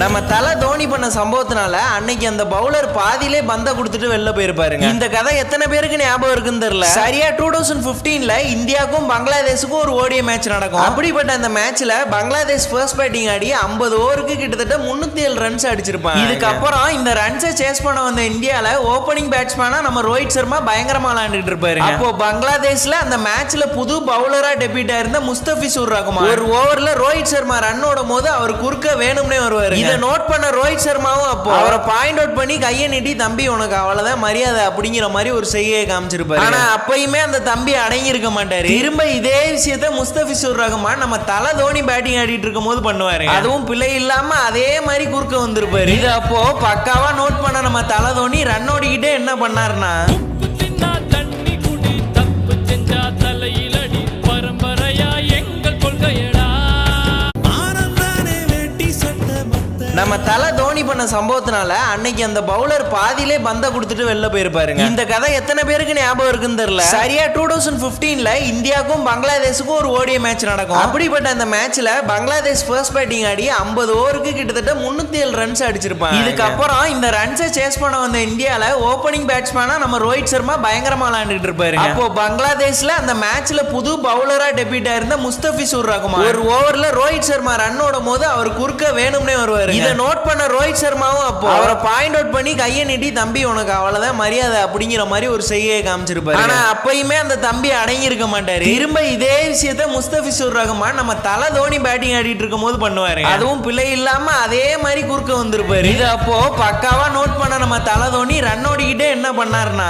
நம்ம தல தோனி பண்ண சம்பவத்தினால அன்னைக்கு அந்த பவுலர் பாதியிலே பந்த கொடுத்துட்டு வெளில போயிருப்பாருங்க. இந்த கதை எத்தனை பேருக்கு ஞாபகம் இருக்குன்னு தெரியல. சரியா 2015ல இந்தியாவுக்கும் பங்களாதேஷுக்கும் ஒரு ஓடிய மேட்ச் நடக்கும். அப்படிப்பட்ட அந்த மேட்ச்ல பங்களாதேஷ் ஃபர்ஸ்ட் பேட்டிங் ஆடி 50 ஓவருக்கு கிட்டத்தட்ட 307 ரன்ஸ் அடிச்சிருப்பாங்க. இதுக்கப்புறம் இந்த ரன்ஸை சேஸ் பண்ண வந்த இந்தியால ஓபனிங் பேட்ஸ்மேனா நம்ம ரோஹித் சர்மா பயங்கரமா விளையாண்டுட்டு இருப்பாரு. அப்போ பங்களாதேஷ்ல அந்த மேட்ச்ல புது பவுலரா டெபியூட் ஆயிருந்த முஸ்தபிசூர் ரஹ்மான் ஒரு ஓவர்ல ரோஹித் சர்மா ரன் ஓடும் போது அவர் குறுக்க வேணும்னே வருவாரு. இதை நோட் பண்ண ரோஹித் சர்மாவும் அப்போ அவரை பாயிண்ட் அவுட் பண்ணி கையை நீட்டி தம்பி உனக்கு அவ்வளவுதான் மரியாதை அப்படிங்கிற மாதிரி ஒரு செய்கையை காமிச்சிருப்பாரு. ஆனா அப்பயுமே அந்த தம்பி அடங்கி இருக்க மாட்டாரு. திரும்ப இதே விஷயத்த முஸ்தபிசூர் ரஹ்மான் நம்ம தல தோனி பேட்டிங் ஆடிட்டு இருக்கும் போது பண்ணுவாரு. அதுவும் பிழை இல்லாம அதே மாதிரி குறுக்க வந்திருப்பாரு. இது அப்போ பக்காவா நோட் பண்ண நம்ம தல தோனி ரன் ஓடிக்கிட்டே என்ன பண்ணாருன்னா நம்ம தல தோனி பண்ண சம்பவத்தினால அன்னைக்கு அந்த பவுலர் பாதியிலே பந்த கொடுத்துட்டு வெளில போயிருப்பாருங்க. இந்த கதை எத்தனை பேருக்கு ஞாபகம் இருக்குன்னு தெரியல. சரியா 2015ல இந்தியாவுக்கும் பங்களாதேஷுக்கும் ஒரு ஓடிய மேட்ச் நடக்கும். அப்படிப்பட்ட அந்த மேட்ச்ல பங்களாதேஷ் ஃபர்ஸ்ட் பேட்டிங் ஆடி 50 ஓவருக்கு கிட்டத்தட்ட 307 ரன்ஸ் அடிச்சிருப்பாங்க. இதுக்கப்புறம் இந்த ரன்ஸை சேஸ் பண்ண வந்த இந்தியால ஓபனிங் பேட்ஸ்மேனா நம்ம ரோஹித் சர்மா பயங்கரமா விளையாண்டுட்டு இருப்பாரு. அப்போ பங்களாதேஷ்ல அந்த மேட்ச்ல புது பவுலரா டெபியூட் ஆயிருந்த முஸ்தபிசூர் ரஹ்மான் ஒரு ஓவர்ல ரோஹித் சர்மா ரன் ஓடும் போது அவர் குறுக்க வேணும்னே வருவாரு. இதை நோட் பண்ண ரோஹித் சர்மாவும் அப்போ அவரை பாயிண்ட் அவுட் பண்ணி கையை நீட்டி தம்பி உனக்கு அவ்வளவுதான் மரியாதை அப்படிங்கிற மாதிரி ஒரு செய்கையை காமிச்சிருப்பாரு. ஆனா அப்பயுமே அந்த தம்பி அடங்கி இருக்க மாட்டாரு. திரும்ப இதே விஷயத்த முஸ்தபிசூர் ரஹ்மான் நம்ம தல தோனி பேட்டிங் ஆடிட்டு இருக்கும் போது பண்ணுவாரு. அதுவும் பிழை இல்லாம அதே மாதிரி குறுக்க வந்திருப்பாரு. இது அப்போ பக்காவா நோட் பண்ண நம்ம தல தோனி ரன் ஓடிக்கிட்டே என்ன பண்ணாருன்னா